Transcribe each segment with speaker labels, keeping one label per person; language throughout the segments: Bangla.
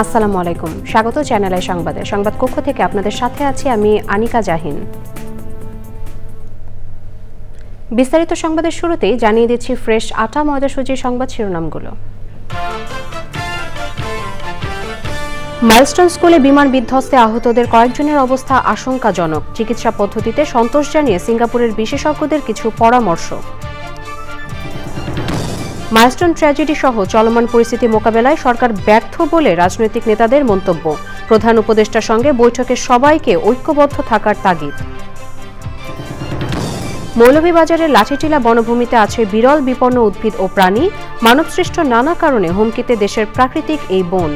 Speaker 1: আসসালামু আলাইকুম, স্বাগত চ্যানেল আই সংবাদে। সংবাদ কক্ষ থেকে আপনাদের সাথে আছি আমি আনিকা জাহিন। বিস্তারিত সংবাদের শুরুতেই জানিয়ে দিচ্ছি ফ্রেশ আটা ময়দা সুজির সংবাদ শিরোনামগুলো। মাইলস্টোন স্কুলে বিমান বিধ্বস্তে আহতদের কয়েকজনের অবস্থা আশঙ্কাজনক। চিকিৎসা পদ্ধতিতে সন্তোষ জানিয়ে সিঙ্গাপুরের বিশেষজ্ঞদের কিছু পরামর্শ। মাইলস্টোন ট্র্যাজেডি সহ চলমান পরিস্থিতি মোকাবেলায় সরকার ব্যর্থ বলে রাজনৈতিক নেতাদের মন্তব্য। প্রধান উপদেষ্টার সঙ্গে বৈঠকে সবাইকে ঐক্যবদ্ধ থাকার তাগিদ। মৌলভীবাজারের লাঠিটিলা বনভূমিতে আছে বিরল বিপন্ন উদ্ভিদ ও প্রাণী। মানবসৃষ্ট নানা কারণে হুমকিতে দেশের প্রাকৃতিক এই বন।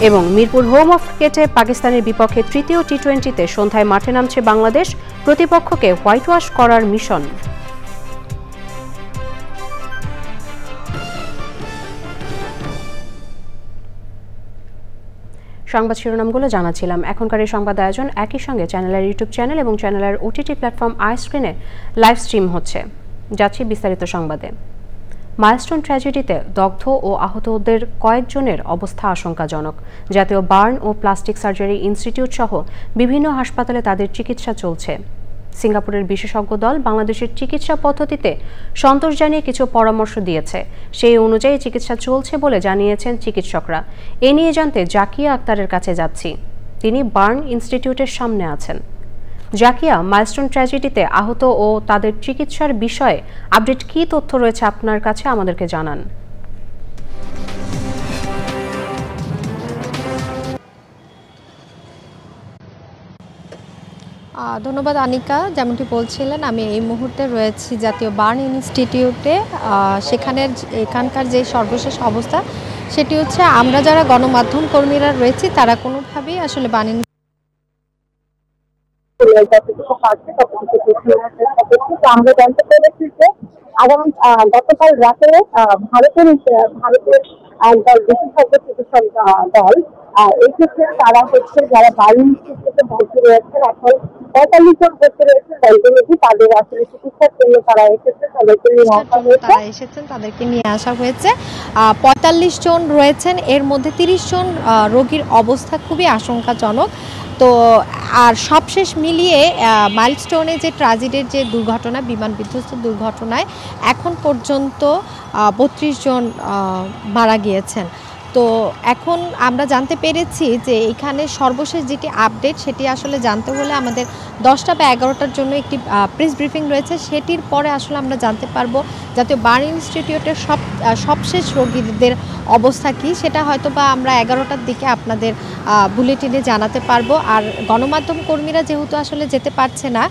Speaker 1: এবং মিরপুর হোম অফ ক্রিকেটে পাকিস্তানের বিপক্ষে তৃতীয় টি-20তে সন্ধ্যায় মাঠে নামছে বাংলাদেশ, প্রতিপক্ষকে হোয়াইট ওয়াশ করার মিশন। সংবাদ শিরোনামগুলো জানাচ্ছিলাম। এখনকার এই সংবাদ আয়োজন একই সঙ্গে চ্যানেলের ইউটিউব চ্যানেল এবং চ্যানেলের ওটিটি প্ল্যাটফর্ম আইস্ক্রিনে লাইভ স্ট্রিম হচ্ছে। যাচ্ছি বিস্তারিত সংবাদে। মাইলস্টোন ট্র্যাজেডিতে দগ্ধ ও আহতদের কয়েকজনের অবস্থা আশঙ্কাজনক। জাতীয় বার্ন ও প্লাস্টিক সার্জারি ইনস্টিটিউট সহ বিভিন্ন হাসপাতালে তাদের চিকিৎসা চলছে। সিঙ্গাপুরের বিশেষজ্ঞ দল বাংলাদেশের চিকিৎসা পদ্ধতিতে সন্তোষ জানিয়ে কিছু পরামর্শ দিয়েছে। সেই অনুযায়ী চিকিৎসা চলছে বলে জানিয়েছেন চিকিৎসকরা। এ নিয়ে জানতে জাকিয়া আক্তারের কাছে যাচ্ছি। তিনি বার্ন ইনস্টিটিউটের সামনে আছেন। জাকিয়া, মাইলস্টোন ট্র্যাজেডিতে আহত ও তাদের চিকিৎসার বিষয়ে আপডেট কী তথ্য রয়েছে আপনার কাছে আমাদেরকে জানান।
Speaker 2: ধন্যবাদ আনিকা। যেমনটি বলছিলেন, আমি এই মুহূর্তে রয়েছি জাতীয় বার্ন ইনস্টিটিউটে। এখানকার যে সর্বশেষ অবস্থা সেটি হচ্ছে, আমরা যারা গণমাধ্যম কর্মীরা রয়েছি তারা কোনোভাবেই আসলে বার্ন
Speaker 3: আমরা জানতে পেরেছি যে গতকাল রাতে ভারতের দল বিশেষজ্ঞ চিকিৎসক দল এই ক্ষেত্রে তারা হচ্ছে যারা বার্ন ইনস্টিটিউটে ভর্তি রয়েছেন, এখন 45 জন ভর্তি রয়েছেন দলগুলোকে, তাদের আসলে চিকিৎসার জন্য তারা এসেছে,
Speaker 2: তাদেরকে নিয়ে আসা হয়েছে। 45 জন রয়েছেন, এর মধ্যে 30 জন রোগীর অবস্থা খুবই আশঙ্কাজনক। তো আর সবশেষ মিলিয়ে মাইলস্টোনে যে ট্র্যাজেডির যে দুর্ঘটনা, বিমান বিধ্বস্ত দুর্ঘটনায় এখন পর্যন্ত 32 জন মারা গিয়েছেন। তো এখন আমরা জানতে পেরেছি যে এখানে সর্বশেষ যেটি আপডেট সেটি আসলে জানতে হলে আমাদের 10টা বা 11টার জন্য একটি প্রেস ব্রিফিং রয়েছে। সেটির পরে আসলে আমরা জানতে পারবো জাতীয় বার্ন ইনস্টিটিউটের সবশেষ রোগীদের অবস্থা কী, সেটা হয়তো বা আমরা 11টার দিকে আপনাদের বুলেটিনে জানাতে পারবো। আর গণমাধ্যম কর্মীরা যেহেতু আসলে যেতে পারছে না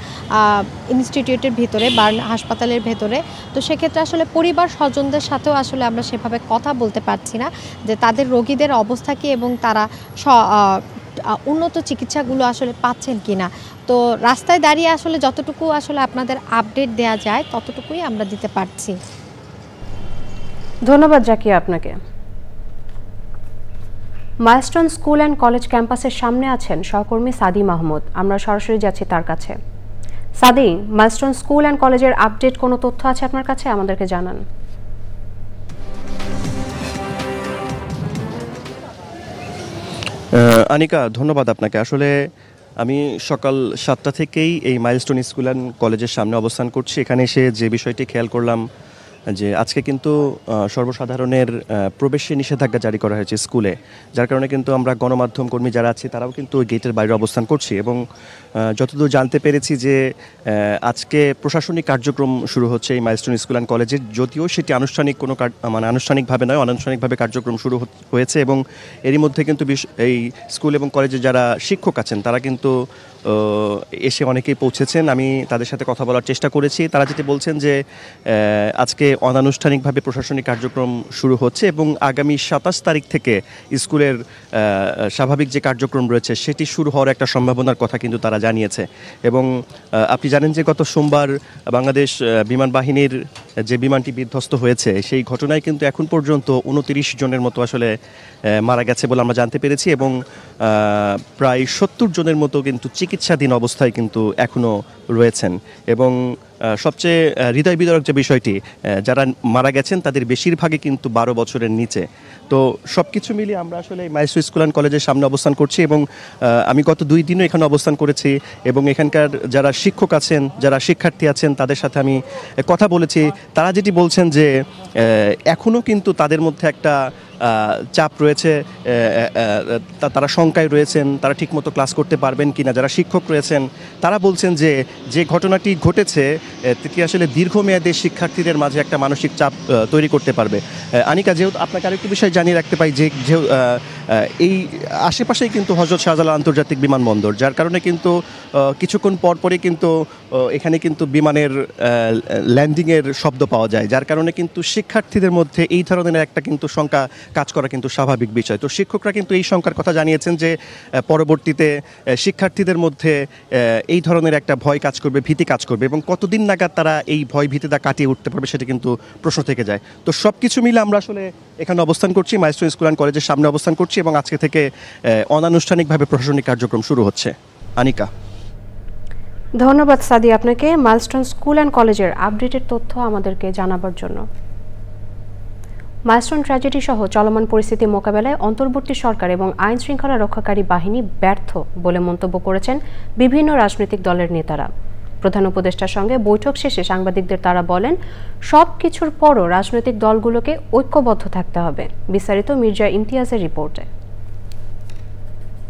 Speaker 2: ইনস্টিটিউটের ভিতরে, বার্ন হাসপাতালের ভেতরে, তো সেক্ষেত্রে আসলে পরিবার স্বজনদের সাথেও আসলে আমরা সেভাবে কথা বলতে পারছি না যে তাদের রোগীদের অবস্থা কী এবং তারা উন্নত চিকিৎসাগুলো আসলে পাচ্ছেন কিনা। তো রাস্তায় দাঁড়িয়ে আসলে যতটুকু আসলে আপনাদের আপডেট দেওয়া যায় ততটুকুই আমরা দিতে পারছি।
Speaker 1: ধন্যবাদ জাকিয়া আপনাকে। মাইলস্টোন স্কুল অ্যান্ড কলেজ ক্যাম্পাসের সামনে আছেন সহকর্মী সাদি মাহমুদ। আমরা সরাসরি যাচ্ছি তার কাছে। সাদি, মাইলস্টোন স্কুল অ্যান্ড কলেজের আপডেট কোনো তথ্য আছে আপনার কাছে, আমাদেরকে জানান।
Speaker 4: আনিকা, ধন্যবাদ আপনাকে। আসলে আমি সকাল 7টা থেকেই এই মাইলস্টোন স্কুল অ্যান্ড কলেজের সামনে অবস্থান করছি। এখানে এসে যে বিষয়টি খেয়াল করলাম যে আজকে কিন্তু সর্বসাধারণের প্রবেশে নিষেধাজ্ঞা জারি করা হয়েছে স্কুলে, যার কারণে কিন্তু আমরা গণমাধ্যম কর্মী যারা আছি তারাও কিন্তু ওই গেটের বাইরে অবস্থান করছি। এবং যতদূর জানতে পেরেছি যে আজকে প্রশাসনিক কার্যক্রম শুরু হচ্ছে এই মাইলস্টোন স্কুল অ্যান্ড কলেজের, যদিও সেটি আনুষ্ঠানিক কোনো আনুষ্ঠানিকভাবে নয়, অনানুষ্ঠানিকভাবে কার্যক্রম শুরু হয়েছে। এবং এরই মধ্যে কিন্তু এই স্কুল এবং কলেজে যারা শিক্ষক আছেন তারা কিন্তু এসে অনেকেই পৌঁছেছেন। আমি তাদের সাথে কথা বলার চেষ্টা করেছি। তারা যেটি বলছেন যে আজকে অনানুষ্ঠানিকভাবে প্রশাসনিক কার্যক্রম শুরু হচ্ছে এবং আগামী 27 তারিখ থেকে স্কুলের স্বাভাবিক যে কার্যক্রম রয়েছে সেটি শুরু হওয়ার একটা সম্ভাবনার কথা কিন্তু তারা জানিয়েছে। এবং আপনি জানেন যে গত সোমবার বাংলাদেশ বিমান বাহিনীর যে বিমানটি বিধ্বস্ত হয়েছে সেই ঘটনায় কিন্তু এখন পর্যন্ত 29 জনের মতো আসলে মারা গেছে বলে আমরা জানতে পেরেছি এবং প্রায় 70 জনের মতো কিন্তু চিকিৎসাধীন অবস্থায় কিন্তু এখনও রয়েছেন। এবং সবচেয়ে হৃদয় বিদারক যে বিষয়টি, যারা মারা গেছেন তাদের বেশিরভাগই কিন্তু 12 বছরের নিচে। তো সব কিছু মিলিয়ে আমরা আসলে মাইলস্টোন স্কুল অ্যান্ড কলেজের সামনে অবস্থান করছি এবং আমি গত 2 দিনও এখানে অবস্থান করেছি এবং এখানকার যারা শিক্ষক আছেন, যারা শিক্ষার্থী আছেন তাদের সাথে আমি কথা বলেছি। তারা যেটি বলছেন যে এখনও কিন্তু তাদের মধ্যে একটা চাপ রয়েছে, তারা শঙ্কায় রয়েছেন, তারা ঠিকমতো ক্লাস করতে পারবেন কিনা। যারা শিক্ষক রয়েছেন তারা বলছেন যে যে ঘটনাটি ঘটেছে সেটি আসলে দীর্ঘমেয়াদে শিক্ষার্থীদের মাঝে একটা মানসিক চাপ তৈরি করতে পারবে। আনিকা, যেহেতু আপনাকে আরেকটু বিষয় জানিয়ে রাখতে পাই যে এই আশেপাশেই কিন্তু হযরত শাহজালাল আন্তর্জাতিক বিমানবন্দর, যার কারণে কিন্তু কিছুক্ষণ পরপরই কিন্তু এখানে কিন্তু বিমানের ল্যান্ডিংয়ের শব্দ পাওয়া যায়, যার কারণে কিন্তু শিক্ষার্থীদের মধ্যে এই ধরনের একটা কিন্তু শঙ্কা কাজ করা কিন্তু স্বাভাবিক বিষয়। তো শিক্ষকরা কিন্তু এই শঙ্কার কথা জানিয়েছেন যে পরবর্তীতে শিক্ষার্থীদের মধ্যে এই ধরনের একটা ভয় কাজ করবে, ভীতি কাজ করবে এবং কতদিন নাগাদ তারা এই ভয় ভীতিটা কাটিয়ে উঠতে পারবে সেটা কিন্তু প্রশ্ন থেকে যায়। তো সব কিছু মিলে আমরা আসলে এখানে অবস্থান করছি, মাইলস্টোন স্কুল অ্যান্ড কলেজের সামনে অবস্থান করছি এবং আজকে থেকে অনানুষ্ঠানিকভাবে প্রশাসনিক কার্যক্রম শুরু হচ্ছে। আনিকা,
Speaker 1: ধন্যবাদ সাদি আপনাকে মাইলস্টোন স্কুল অ্যান্ড কলেজের আপডেটেড তথ্য আমাদেরকে জানাবার জন্য। মাইলস্টোন ট্র্যাজেডি সহ চলমান পরিস্থিতি মোকাবেলায় অন্তর্বর্তী সরকার এবং আইন শৃঙ্খলা রক্ষাকারী বাহিনী ব্যর্থ বলে মন্তব্য করেছেন বিভিন্ন রাজনৈতিক দলের নেতারা। প্রধান উপদেষ্টার সঙ্গে বৈঠক শেষে সাংবাদিকদের তারা বলেন, সব কিছুর পরও রাজনৈতিক দলগুলোকে ঐক্যবদ্ধ থাকতে হবে। বিস্তারিত মির্জা ইমতিয়াজের রিপোর্টে।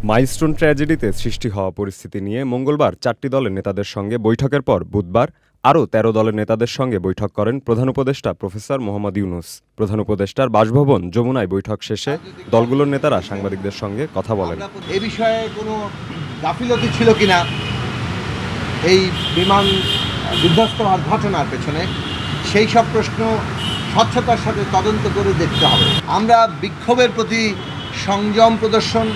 Speaker 5: মাইলস্টোন ট্র্যাজেডিতে সৃষ্টি হওয়া পরিস্থিতি নিয়ে মঙ্গলবার 4টি দলের নেতাদের সঙ্গে বৈঠকের পর বুধবার আরও 13 দলের নেতাদের সঙ্গে বৈঠক করেন প্রধান উপদেষ্টা প্রফেসর মোহাম্মদ ইউনূস। প্রধান উপদেষ্টার বাসভবন যমুনায় বৈঠক শেষে দলগুলোর নেতারা সাংবাদিকদের সঙ্গে কথা বলেন।
Speaker 6: এ বিষয়ে কোনো গাফিলতি ছিল কিনা এই বিমান বিধ্বস্ত হওয়ার ঘটনার পেছনে, সেই সব প্রশ্ন স্বচ্ছতার সাথে তদন্ত করে দেখতে হবে। আমরা বিক্ষোভের প্রতি সংযম প্রদর্শন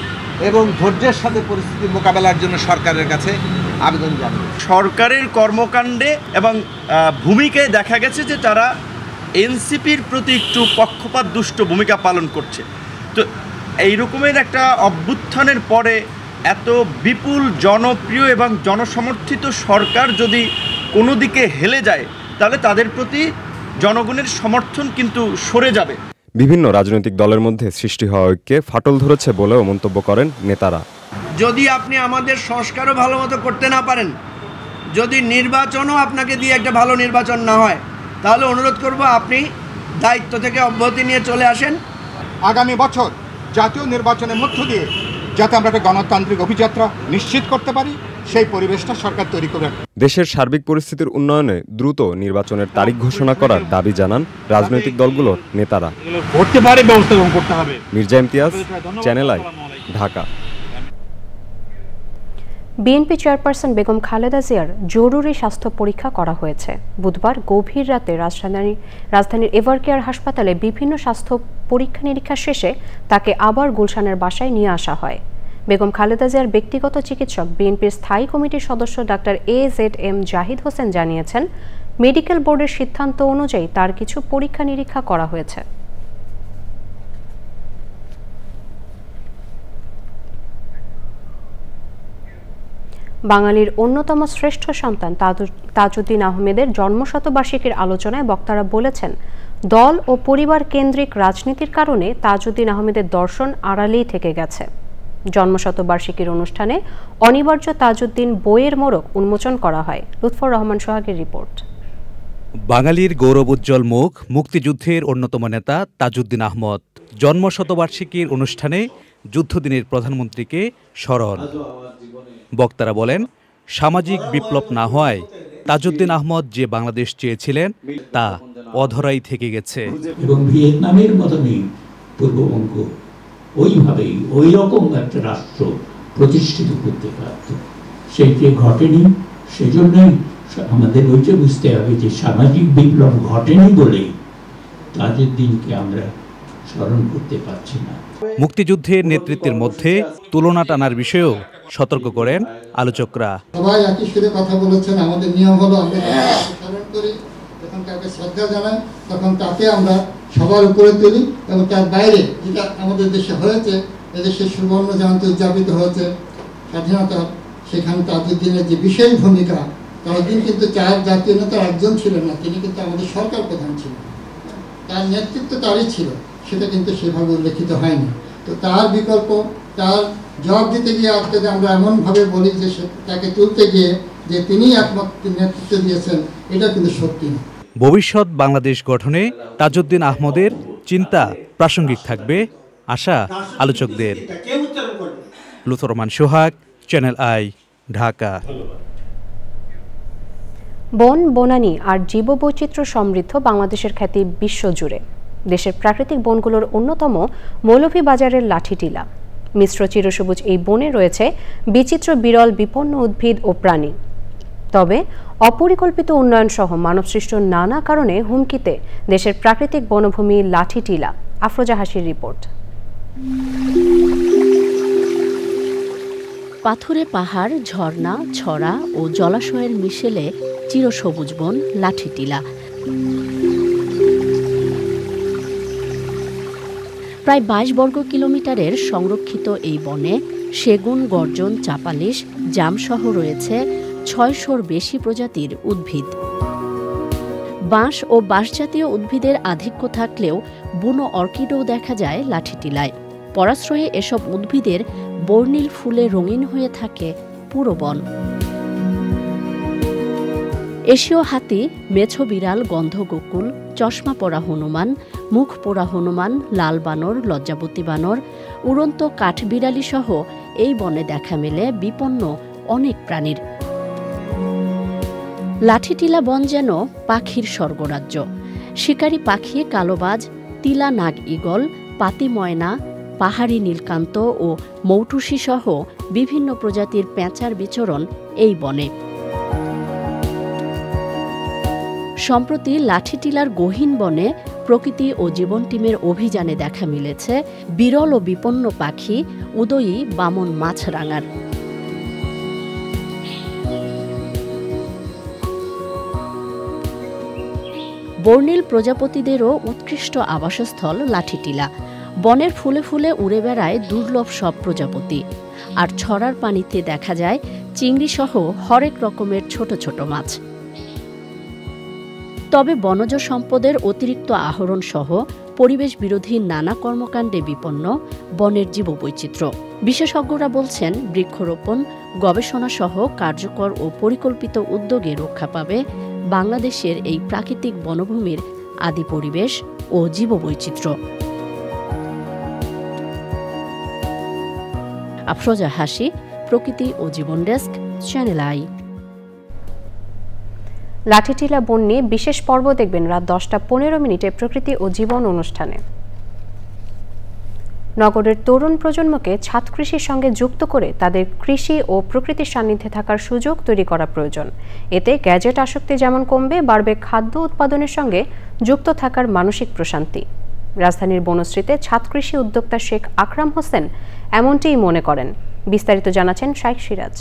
Speaker 6: এবং ধৈর্যের সাথে পরিস্থিতি মোকাবেলার জন্য সরকারের কাছে আবেদন জানাবো।
Speaker 7: সরকারের কর্মকাণ্ডে এবং ভূমিকায় দেখা গেছে যে তারা এনসিপির প্রতি একটু পক্ষপাত দুষ্ট ভূমিকা পালন করছে। তো এই রকমের একটা অভ্যুত্থানের পরে এত বিপুল জনপ্রিয় এবং জনসমর্থিত সরকার যদি কোনো দিকে হেলে যায় তাহলে তাদের প্রতি জনগণের সমর্থন কিন্তু সরে যাবে।
Speaker 5: বিভিন্ন রাজনৈতিক দলের মধ্যে সৃষ্টি হওয়া ঐক্যে ফাটল ধরেছে বলেও মন্তব্য করেন নেতারা।
Speaker 8: যদি আপনি আমাদের সংস্কারও ভালো মতো করতে না পারেন, যদি নির্বাচনও আপনাকে দিয়ে একটা ভালো নির্বাচন না হয়, তাহলে অনুরোধ করব আপনি দায়িত্ব থেকে অব্যাহতি নিয়ে চলে আসেন।
Speaker 9: আগামী বছর জাতীয় নির্বাচনের মধ্য দিয়ে যাতে আমরা একটা গণতান্ত্রিক অভিযাত্রা নিশ্চিত করতে পারি, সেই পরিবেশটা সরকার তৈরি করবে।
Speaker 5: দেশের সার্বিক পরিস্থিতির উন্নয়নে দ্রুত নির্বাচনের তারিখ ঘোষণা করার দাবি জানান রাজনৈতিক দলগুলোর নেতারা। Mirza Imtiaz, channel I, Dhaka.
Speaker 1: BNP chairperson Begum Khaleda জিয়ার জরুরি স্বাস্থ্য পরীক্ষা করা হয়েছে। বুধবার গভীর রাতে রাজধানীর এভারকেয়ার হাসপাতালে বিভিন্ন স্বাস্থ্য পরীক্ষা নিরীক্ষা শেষে তাকে আবার গুলশানের বাসায় নিয়ে আসা হয়। বেগম খালেদা জিয়ার ব্যক্তিগত চিকিৎসক বিএনপির স্থায়ী কমিটির সদস্য ডাক্তার AZM জাহিদ হোসেন জানিয়েছেন, মেডিকেল বোর্ডের সিদ্ধান্ত অনুযায়ী তার কিছু পরীক্ষা নিরীক্ষা করা হয়েছে। বাঙালির অন্যতম শ্রেষ্ঠ সন্তান তাজউদ্দিন আহমেদের জন্মশতবার্ষিকীর আলোচনায় বক্তারা বলেছেন, দল ও পরিবার কেন্দ্রিক রাজনীতির কারণে তাজউদ্দিন আহমেদের দর্শন আড়ালেই থেকে গেছে। জন্মশতবার্ষিকীর অনুষ্ঠানে অনিবার্য তাজউদ্দিন বইয়ের মোড়ক উন্মোচন করা হয়। লুৎফর রহমান সোহাগের রিপোর্ট।
Speaker 10: বাঙালির গৌরবোজ্জ্বল মুখ, মুক্তিযুদ্ধের অন্যতম নেতা তাজউদ্দিন আহমদ। জন্মশতবার্ষিকীর অনুষ্ঠানে যুদ্ধদিনের প্রধানমন্ত্রীকে স্মরণ। বক্তারা বলেন, সামাজিক বিপ্লব না হওয়ায় তাজউদ্দিন আহমদ যে বাংলাদেশ চেয়েছিলেন তা অধরাই থেকে গেছে।
Speaker 11: এবং ভিয়েতনামের মতনই পূর্ববঙ্গ ওইভাবেই ওই রকম একটা রাষ্ট্র প্রতিষ্ঠিত করতে পারত, সেইটি ঘটেনি। সেজন্যই আমাদের ওইটা বুঝতে হবে যে সামাজিক বিপ্লব ঘটেনি বলেই তাজউদ্দিনকে আমরা স্মরণ করতে পারছি না।
Speaker 10: মুক্তিযুদ্ধের নেতৃত্বের মধ্যে তুলনা টানার বিষয়েও সতর্ক করেন আলোচকরা।
Speaker 12: সবাই একই সুরে কথা বলেছেন। আমাদের নিয়ম হলো আমরা স্মরণ করি, যখন তাকে শ্রদ্ধা জানাই তখন তাকে আমরা সবার উপরে তুলি এবং তার বাইরে যেটা আমাদের দেশে হয়েছে, এদেশে সুবর্ণ জয়ন্তী উদযাপিত হয়েছে স্বাধীনতা, সেখানে তাজউদ্দিনের যে বিশেষ ভূমিকা ততদিন কিন্তু 4 জাতীয় নেতার একজন ছিলেন না, তিনি কিন্তু আমাদের সরকার প্রধান ছিলেন, তার নেতৃত্ব তারই ছিল, সেটা কিন্তু সেভাবে উল্লেখিত হয়নি। তো তার বিকল্প, তার জবাব দিতে গিয়ে আজকে আমরা এমনভাবে বলি যে তাকে তুলতে গিয়ে যে তিনিই একমাত্র নেতৃত্ব দিয়েছেন, এটা কিন্তু সত্যি না।
Speaker 10: ভবিষ্যৎ বাংলাদেশ গঠনে তাজউদ্দিন আহমদের চিন্তা প্রাসঙ্গিক থাকবে আশা আলোচকদের। লুৎফর রহমান সোহাগ, চ্যানেল আই, ঢাকা।
Speaker 1: বন, বনানী আর জীববৈচিত্র্য সমৃদ্ধ বাংলাদেশের খ্যাতি বিশ্বজুড়ে। দেশের প্রাকৃতিক বনগুলোর অন্যতম মৌলভীবাজারের লাঠিটিলা। মিশ্র চিরসবুজ এই বনে রয়েছে বিচিত্র বিরল বিপন্ন উদ্ভিদ ও প্রাণী। তবে অপরিকল্পিত উন্নয়ন সহ মানবসৃষ্ট নানা কারণে হুমকিতে দেশের প্রাকৃতিক বনভূমি লাঠিটিলা। আফরোজা হাসির রিপোর্ট।
Speaker 13: পাথুরে পাহাড়, ঝর্ণা, ছড়া ও জলাশয়ের মিশেলে চিরসবুজ বন লাঠিটিলা। প্রায় 22 বর্গ কিলোমিটারের সংরক্ষিত এই বনে সেগুন, গর্জন, চাপালিশ, জামসহ রয়েছে 600-র বেশি প্রজাতির উদ্ভিদ। বাঁশ ও বাঁশজাতীয় উদ্ভিদের আধিক্য থাকলেও বুনো অর্কিডও দেখা যায় লাঠিটিলায়। পরাশ্রয়ে এসব উদ্ভিদের বর্ণিল ফুলে রঙিন হয়ে থাকে পুরো বন। এশীয় হাতি, মেছো বিড়াল, গন্ধগোকুল, চশমা পরা হনুমান, মুখ পোড়া হনুমান, লাল বানর, লজ্জাবতী বানর, উড়ন্ত কাঠবিড়ালি সহ এই বনে দেখা মেলে বিপন্ন অনেক প্রাণীর। লাঠিটিলা বন যেন পাখির স্বর্গরাজ্য। শিকারী পাখি, কালোবাজ, তিলা নাগ ঈগল, পাতি ময়না, পাহাড়ি নীলকান্ত ও মৌটুসি সহ বিভিন্ন প্রজাতির পেঁচার বিচরণ এই বনে। সম্প্রতি লাঠিটিলার গহীন বনে প্রকৃতি ও জীবন টিমের অভিযানে দেখা মিলেছে বিরল ও বিপন্ন পাখি উদয়ী বামন মাছরাঙার। বর্ণিল প্রজাপতিদেরও উৎকৃষ্ট আবাসস্থল লাঠিটিলা। বনের ফুলে ফুলে উড়ে বেড়ায় দুর্লভ সব প্রজাপতি। আর ছড়ার পানিতে দেখা যায় চিংড়ি সহ হরেক রকমের ছোট ছোট মাছ। তবে বনজ সম্পদের অতিরিক্ত আহরণ সহ পরিবেশ বিরোধী নানা কর্মকাণ্ডে বিপন্ন বনের জীববৈচিত্র্য। বিশেষজ্ঞরা বলছেন, বৃক্ষরোপণ, গবেষণা সহ কার্যকর ও পরিকল্পিত উদ্যোগে রক্ষা পাবে বাংলাদেশের এই প্রাকৃতিক বনভূমির আদি পরিবেশ ও জীববৈচিত্র্য। আফরোজা হাসি, প্রকৃতি ও জীবন ডেস্ক, চ্যানেল আই।
Speaker 1: লাঠিটিলা বন নিয়ে বিশেষ পর্ব দেখবেন রাত 10:15 প্রকৃতি ও জীবন অনুষ্ঠানে। নগরের তরুণ প্রজন্মকে ছাদ কৃষির সঙ্গে যুক্ত করে তাদের কৃষি ও প্রকৃতির সান্নিধ্যে থাকার সুযোগ তৈরি করা প্রয়োজন। এতে গ্যাজেট আসক্তি যেমন কমবে, বাড়বে খাদ্য উৎপাদনের সঙ্গে যুক্ত থাকার মানসিক প্রশান্তি। রাজধানীর বনশ্রীতে ছাদ কৃষি উদ্যোক্তা শেখ আকরাম হোসেন এমনটিই মনে করেন। বিস্তারিত জানাচ্ছেন শাইখ সিরাজ।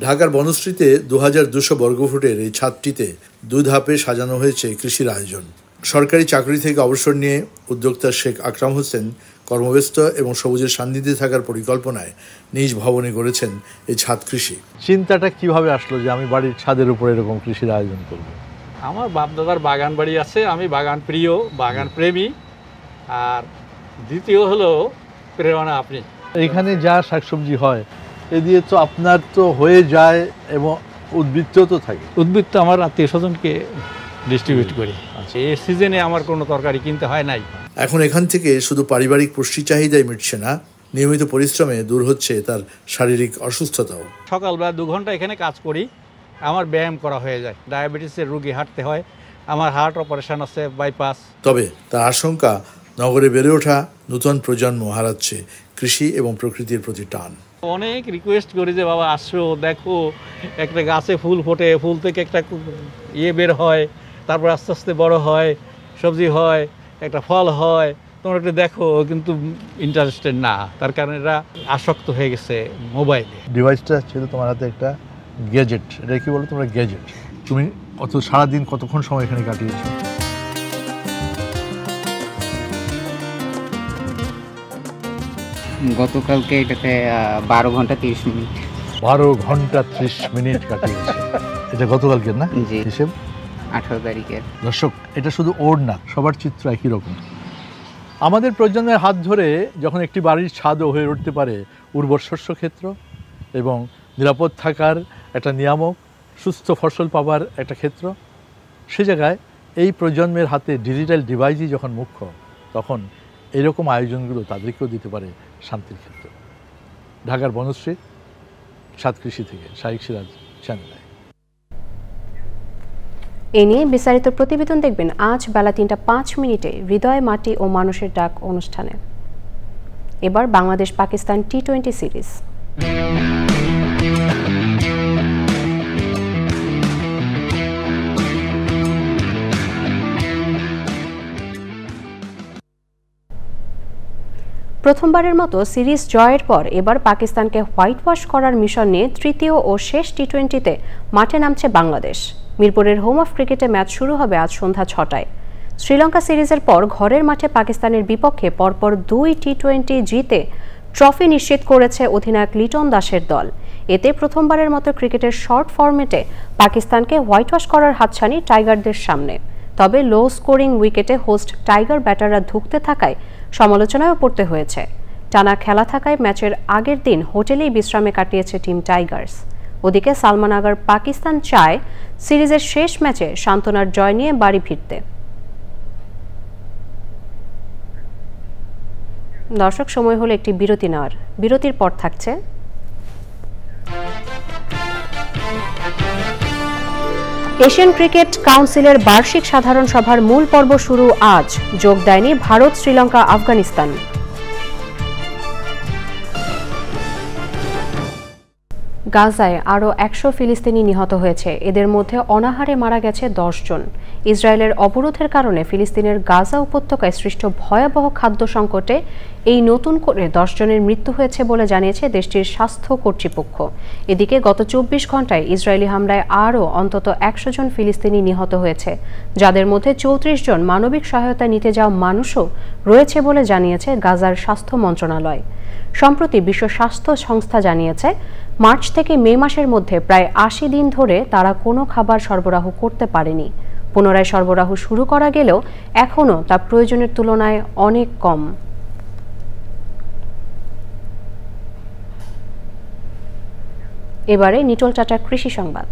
Speaker 14: ঢাকার বনশ্রীতে 2200 বর্গফুটের এই ছাদটিতে 2 ধাপে সাজানো হয়েছে কৃষির আয়োজন। সরকারি চাকরি থেকে অবসর নিয়ে উদ্যোক্তা শেখ আকরাম হোসেন কর্মব্যস্ত এবং সবুজের সান্নিধ্যে থাকার পরিকল্পনায় নিজ ভবনে করেছেন এই ছাদ কৃষি।
Speaker 15: চিন্তাটা কিভাবে আসলো যে আমি বাড়ির ছাদের উপর এরকম কৃষির আয়োজন করব?
Speaker 16: আমার বাপদাদার বাগান বাড়ি আছে, আমি বাগান প্রিয়, বাগান প্রেমী। আর দ্বিতীয় হলো প্রেরণা আপনি।
Speaker 15: এখানে যা শাকসবজি হয় এ দিয়ে তো আপনার তো হয়ে যায় এবং উদ্বৃত্ত তো থাকে।
Speaker 16: উদ্বৃত্ত আমার আত্মীয় স্বজনকে ডিস্ট্রিবিউট করি। এই সিজনে আমার কোনো তরকারি কিনতে হয় নাই।
Speaker 14: এখন এখান থেকে শুধু পারিবারিক পুষ্টি চাহিদাই মিটছে না, নিয়মিত পরিশ্রমে দূর হচ্ছে তার শারীরিক অসুস্থতাও।
Speaker 16: সকালবেলা 2 ঘন্টা এখানে কাজ করি, আমার ব্যায়াম করা হয়ে যায়। ডায়াবেটিসের রোগী হাঁটতে হয়, আমার হার্ট অপারেশন আছে, বাইপাস।
Speaker 14: তবে তার আশঙ্কা, নগরে বেড়ে ওঠা নতুন প্রজন্ম হারাচ্ছে কৃষি এবং প্রকৃতির প্রতি টান।
Speaker 16: অনেক রিকোয়েস্ট করি যে বাবা আসো, দেখো একটা গাছে ফুল ফোটে, ফুল থেকে একটা বের হয়, তারপর আস্তে আস্তে বড় হয়, সবজি হয়, একটা ফল হয়, তোমরা একটু দেখো। কিন্তু ইন্টারেস্টেড না, তার কারণে এরা আসক্ত হয়ে গেছে মোবাইলে।
Speaker 15: ডিভাইসটা ছিল তোমার হাতে একটা গ্যাজেট, এটা কি বলো তোমরা গ্যাজেট। তুমি সারাদিন কতক্ষণ সময় এখানে কাটিয়েছো?
Speaker 17: গতকালকে এটাতে 12 ঘন্টা 30 মিনিট।
Speaker 15: 12 ঘন্টা 30 মিনিট কাটিয়েছে। এটা গতকালকের না হিসেব?
Speaker 17: 18 তারিখের।
Speaker 15: দর্শক, এটা শুধু ওর না, সবার চিত্র একই রকম। আমাদের প্রজন্মের হাত ধরে যখন একটি বাড়ির ছাদও হয়ে উঠতে পারে উর্বর শস্য ক্ষেত্র এবং নিরাপদ থাকার একটা নিয়ামক, সুস্থ ফসল পাবার একটা ক্ষেত্র, সে জায়গায় এই প্রজন্মের হাতে ডিজিটাল ডিভাইসই যখন মুখ্য, তখন এরকম আয়োজনগুলো তাদেরকেও দিতে পারে শান্তির ক্ষেত্র। ঢাকার বনশ্রী, সাত কৃষি থেকে শাইখ সিরাজ, চ্যানেল আই।
Speaker 1: এ নিয়ে বিস্তারিত প্রতিবেদন দেখবেন আজ বেলা 3:05 হৃদয়, মাটি ও মানুষের ডাক অনুষ্ঠানে। এবার বাংলাদেশ পাকিস্তান টি-20 সিরিজ। প্রথমবারের মতো সিরিজ জয়ের পর এবার পাকিস্তানকে হোয়াইট ওয়াশ করার মিশন নিয়ে তৃতীয় ও শেষ টি-20তে মাঠে নামছে বাংলাদেশ। মিরপুরের হোম অফ ক্রিকেটে ম্যাচ শুরু হবে আজ সন্ধ্যা 6টায়। শ্রীলঙ্কা সিরিজের পর ঘরের মাঠে পাকিস্তানের বিপক্ষে পরপর 2 টি-20 জিতে ট্রফি নিশ্চিত করেছে অধিনায়ক লিটন দাসের দল। এতে প্রথমবারের মতো ক্রিকেটের শর্ট ফরম্যাটে পাকিস্তানকে হোয়াইট ওয়াশ করার হাতছানি টাইগারদের সামনে। তবে লো স্কোরিং উইকেটে হোস্ট টাইগার ব্যাটাররা ধুঁকতে থাকায় সমালোচনায়ও পড়তে হয়েছে। টানা খেলা থাকায় ম্যাচের আগের দিন হোটেলেই বিশ্রামে কাটিয়েছে টিম টাইগার্স। ওদিকে সালমান আগার পাকিস্তান চায় সিরিজের শেষ ম্যাচে সান্ত্বনার জয় নিয়ে বাড়ি ফিরতে। দর্শক, সময় হলো একটি বিরতি নেওয়ার। বিরতির পর থাকছে এশিয়ান ক্রিকেট কাউন্সিলের বার্ষিক সাধারণ সভার মূল পর্ব শুরু আজ। যোগ দেয়নি ভারত, শ্রীলঙ্কা, আফগানিস্তান। গাজায় আরও 100 ফিলিস্তিনি নিহত হয়েছে। এদের মধ্যে অনাহারে মারা গেছে 10 জন। ইসরায়েলের অবরোধের কারণে ফিলিস্তিনের গাজা উপত্যকায় সৃষ্ট ভয়াবহ খাদ্য সংকটে এই নতুন করে 10 জনের মৃত্যু হয়েছে বলে জানিয়েছে দেশটির স্বাস্থ্য কর্তৃপক্ষ। এদিকে গত 24 ঘন্টায় ইসরায়েলি হামলায় আরও অন্তত 100 জন ফিলিস্তিনি নিহত হয়েছে, যাদের মধ্যে 34 জন মানবিক সহায়তা নিতে যাওয়া মানুষও রয়েছে বলে জানিয়েছে গাজার স্বাস্থ্য মন্ত্রণালয়। সম্প্রতি বিশ্ব স্বাস্থ্য সংস্থা জানিয়েছে মার্চ থেকে মে মাসের মধ্যে প্রায় 80 দিন ধরে তারা কোনো খাবার সরবরাহ করতে পারেনি। পুনরায় সরবরাহ শুরু করা গেলেও এখনও তা প্রয়োজনের তুলনায় অনেক কম। এবারে নিটল টাটার কৃষি সংবাদ।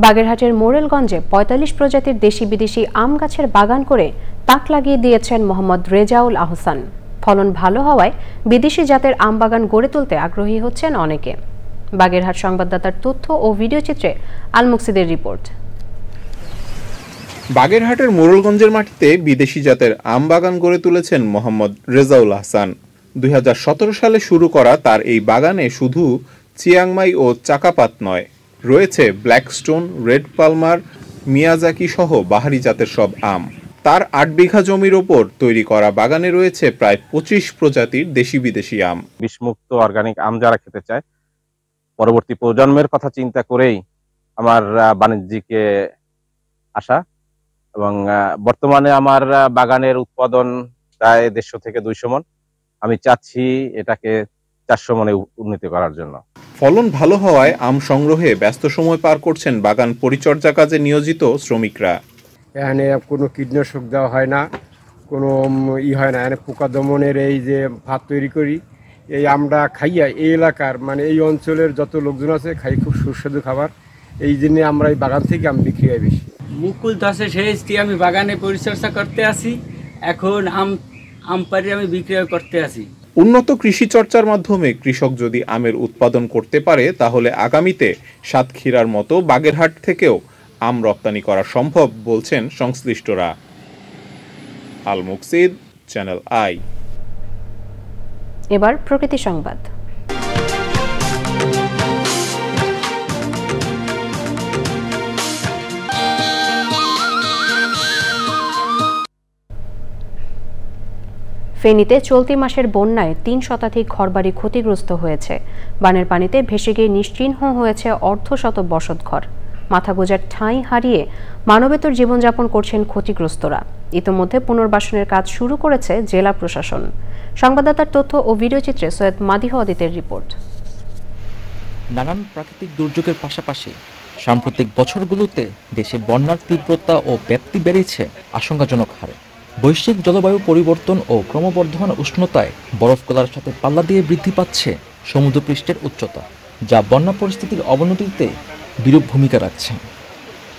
Speaker 1: বাগেরহাটের মোরেলগঞ্জে 45 প্রজাতির দেশি বিদেশি আম গাছের বাগান করে তাক লাগিয়ে দিয়েছেন মোহাম্মদ রেজাউল আহসান। ফলন ভালো হওয়ায় বিদেশি জাতের আম বাগান গড়ে তুলতে আগ্রহী হচ্ছেন অনেকে। বাগেরহাট সংবাদদাতার তথ্য ও ভিডিও চিত্রে আল মুকসিদের রিপোর্ট।
Speaker 18: বাগেরহাটের মোরেলগঞ্জের মাটিতে বিদেশি জাতের আম বাগান গড়ে তুলেছেন মোহাম্মদ রেজাউল আহসান। 2017 সালে শুরু করা তার এই বাগানে শুধু চিয়াংমাই ও চাকাপাত নয়, রয়েছে ব্ল্যাকস্টোন, রেড পালমার, মিয়াজাকি সহ বাহারি জাতের সব আম। তার 8 বিঘা জমির ওপর তৈরি করা বাগানে রয়েছে প্রায় 25 প্রজাতির দেশি বিদেশি আম।
Speaker 19: বিষমুক্ত অর্গানিক আম যারা খেতে চায়, পরবর্তী প্রজন্মের কথা চিন্তা করেই আমার বাণিজ্যিকে আসা, এবং বর্তমানে আমার বাগানের উৎপাদন প্রায় 150 থেকে 200 মণ। আমি চাচ্ছি এটাকে 400 মণে উন্নীত করার জন্য।
Speaker 18: ফলন ভালো হওয়ায় আম সংগ্রহে ব্যস্ত সময় পার করছেন বাগান পরিচর্যা কাজে নিয়োজিত শ্রমিকরা।
Speaker 20: এখানে কোনো কীটনাশক দেওয়া হয় না, কোনো হয় না। এখানে পোকা দমনের এই যে ভাত তৈরি করি, এই আমরা খাইয়া এই এলাকার মানে এই অঞ্চলের যত লোকজন আছে খাই খুব সুস্বাদু খাবার। এই জন্য আমরা এই বাগান থেকে আম বিক্রি হয় বেশি।
Speaker 21: মুকুল দাসের সেচটি আমি বাগানে পরিচর্যা করতে আসি, এখন আম পারি আমি বিক্রয় করতে আসি।
Speaker 18: উন্নত কৃষি চর্চার মাধ্যমে কৃষক যদি আমের উৎপাদন করতে পারে, তাহলে আগামীতে সাতক্ষীরার মতো বাগেরহাট থেকেও আম রপ্তানি করা সম্ভব বলছেন সংশ্লিষ্টরা। আল মুকসিদ, চ্যানেল আই।
Speaker 1: এবার প্রকৃতি সংবাদ। ফেনীতে চলতি মাসের বন্যায় 3 শতাধিক ঘরবাড়ি ক্ষতিগ্রস্ত হয়েছে। বানের পানিতে ভেসে গিয়ে নিশ্চিহ্ন হয়েছে অর্ধশত বসতঘর। মাথা গোঁজার ঠাঁই হারিয়ে মানবেতর জীবনযাপন করছেন ক্ষতিগ্রস্তরা। ইতোমধ্যে পুনর্বাসনের কাজ শুরু করেছে জেলা প্রশাসন। সংবাদদাতার তথ্য ও ভিডিওচিত্রে সৈয়দ মাদিহ অদিতের রিপোর্ট।
Speaker 17: নানান প্রাকৃতিক দুর্যোগের পাশাপাশি সাম্প্রতিক বছরগুলোতে দেশে বন্যার তীব্রতা ও ব্যাপ্তি বেড়েছে আশঙ্কাজনক হারে। বৈশ্বিক জলবায়ু পরিবর্তন ও ক্রমবর্ধমান উষ্ণতায় বরফ গলার সাথে পাল্লা দিয়ে বৃদ্ধি পাচ্ছে সমুদ্রপৃষ্ঠের উচ্চতা, যা বন্যা পরিস্থিতির অবনতিতে বিরূপ ভূমিকা রাখছে।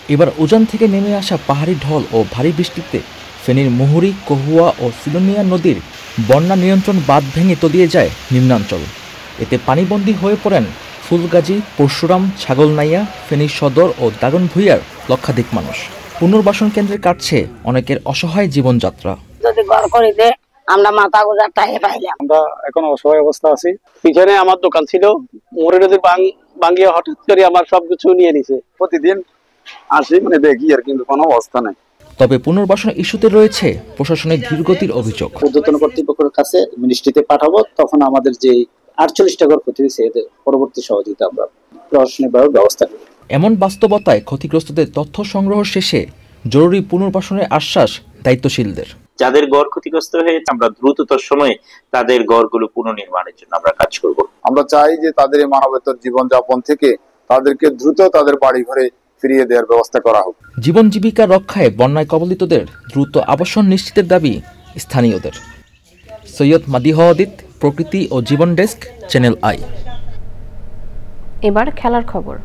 Speaker 17: এবার উজান থেকে নেমে আসা পাহাড়ি ঢল ও ভারী বৃষ্টিতে ফেনীর মুহুরী, কহুয়া ও সিলোনিয়া নদীর বন্যা নিয়ন্ত্রণ বাঁধ ভেঙে তলিয়ে যায় নিম্নাঞ্চল। এতে পানিবন্দী হয়ে পড়েন ফুলগাজী, পরশুরাম, ছাগলনাইয়া, ফেনী সদর ও দাগনভূঞার লক্ষাধিক মানুষ। পুনর্বাসন কেন্দ্রে কাটছে অনেকের অসহায় জীবনযাত্রা।
Speaker 22: যদি ঘর করে দে আমরা মাথা গোজার টাইয়ে পাইলাম।
Speaker 23: আমরা এখন অসহায় অবস্থা আছি। পিছনে আমার দোকান ছিল, মুহুরী নদীর ভাঙ্গিয়ে হঠাৎ করে আমার সবকিছু নিয়ে নিছে।
Speaker 24: প্রতিদিন আসি দেখি আর কিন্তু কোনো অবস্থা নাই।
Speaker 17: তবে পুনর্বাসন ইস্যুতে রয়েছে প্রশাসনের ধীরগতির অভিযোগ।
Speaker 25: ঊর্ধ্বতন কর্তৃপক্ষের কাছে মিনিস্ট্রিতে পাঠাবো, তখন আমাদের যে 48 টাকার ক্ষতি হয়েছে এদের পরবর্তী সহযোগিতা আমরা প্রশাসনিকভাবে ব্যবস্থা করব।
Speaker 17: এমন বাস্তবতায় ক্ষতিগ্রস্তদের তথ্য সংগ্রহ শেষে জরুরি পুনর্বাসনের আশ্বাস দায়িত্বশীলদের।
Speaker 26: যাদের ঘর ক্ষতিগ্রস্ত হয়েছে আমরা দ্রুততর সময়ে তাদের ঘরগুলো পুনর্নির্মাণের জন্য আমরা কাজ করব।
Speaker 24: আমরা চাই যে তাদের এই মানবেতর জীবনযাপন থেকে তাদেরকে দ্রুত তাদের বাড়ি ঘরে ফিরিয়ে দেওয়ার ব্যবস্থা করা হোক।
Speaker 17: জীবন জীবিকা রক্ষায় বন্যায় কবলিতদের দ্রুত আবাসন নিশ্চিতের দাবি স্থানীয়দের। সৈয়দ মাদিহ অদিত, প্রকৃতি ও জীবন ডেস্ক, চ্যানেল আই।
Speaker 1: এবার খেলার খবর।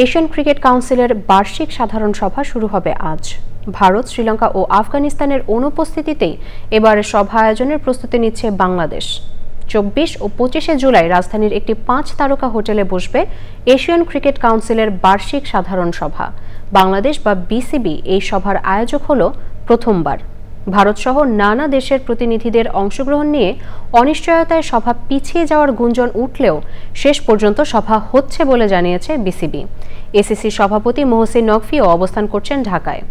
Speaker 1: এশিয়ান ক্রিকেট কাউন্সিলের বার্ষিক সাধারণ সভা শুরু হবে আজ। ভারত, শ্রীলঙ্কা ও আফগানিস্তানের অনুপস্থিতিতেই এবারের সভা আয়োজনের প্রস্তুতি নিচ্ছে বাংলাদেশ। 24 ও 25 জুলাই রাজধানীর একটি 5 তারকা হোটেলে বসবে এশিয়ান ক্রিকেট কাউন্সিলের বার্ষিক সাধারণ সভা। বাংলাদেশ বা বিসিবি এই সভার আয়োজক হলো প্রথমবার। ভারতসহ নানা দেশের প্রতিনিধিদের অংশগ্রহণ নিয়ে অনিশ্চয়তায় সভা পিছিয়ে যাওয়ার গুঞ্জন উঠলেও শেষ পর্যন্ত সভা হচ্ছে বলে জানিয়েছে বিসিবি। এসিসি সভাপতি মোহসিন নকভিও অবস্থান করছেন ঢাকায়।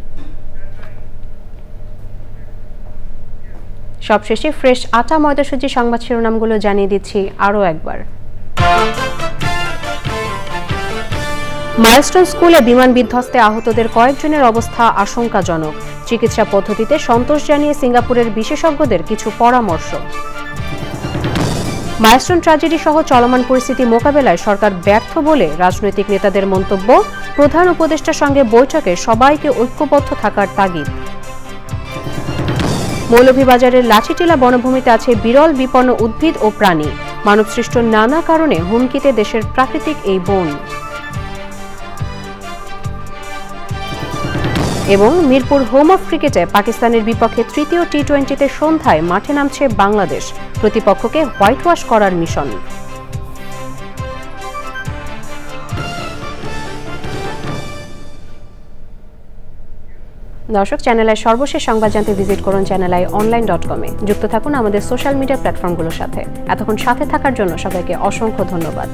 Speaker 1: সবশেষে ফ্রেশ আটা ময়দাসূচি সংবাদ শিরোনামগুলো জানিয়ে দিচ্ছি আরও একবার। মাইলস্টোন স্কুলে বিমান বিধ্বস্তে আহতদের কয়েকজনের অবস্থা আশঙ্কাজনক। চিকিৎসা পদ্ধতিতে সন্তোষ জানিয়ে সিঙ্গাপুরের বিশেষজ্ঞদের কিছু পরামর্শ। মাইলস্টোন ট্র্যাজেডি সহ চলমান পরিস্থিতি মোকাবেলায় সরকার ব্যর্থ বলে রাজনৈতিক নেতাদের মন্তব্য। প্রধান উপদেষ্টার সঙ্গে বৈঠকে সবাইকে ঐক্যবদ্ধ থাকার তাগিদ। মৌলভীবাজারের লাঠিটিলা বনভূমিতে আছে বিরল বিপন্ন উদ্ভিদ ও প্রাণী। মানবসৃষ্ট নানা কারণে হুমকিতে দেশের প্রাকৃতিক এই বন। এবং মিরপুর হোম অফ ক্রিকেটে পাকিস্তানের বিপক্ষে তৃতীয় টি-20তে সন্ধ্যায় মাঠে নামছে বাংলাদেশ, প্রতিপক্ষকে হোয়াইট ওয়াশ করার মিশন। দর্শক, চ্যানেল আই সর্বশেষ সংবাদ জানতে ভিজিট করুন channelionline.com-এ। যুক্ত থাকুন আমাদের সোশ্যাল মিডিয়া প্ল্যাটফর্মগুলোর সাথে। এতক্ষণ সাথে থাকার জন্য সবাইকে অসংখ্য ধন্যবাদ।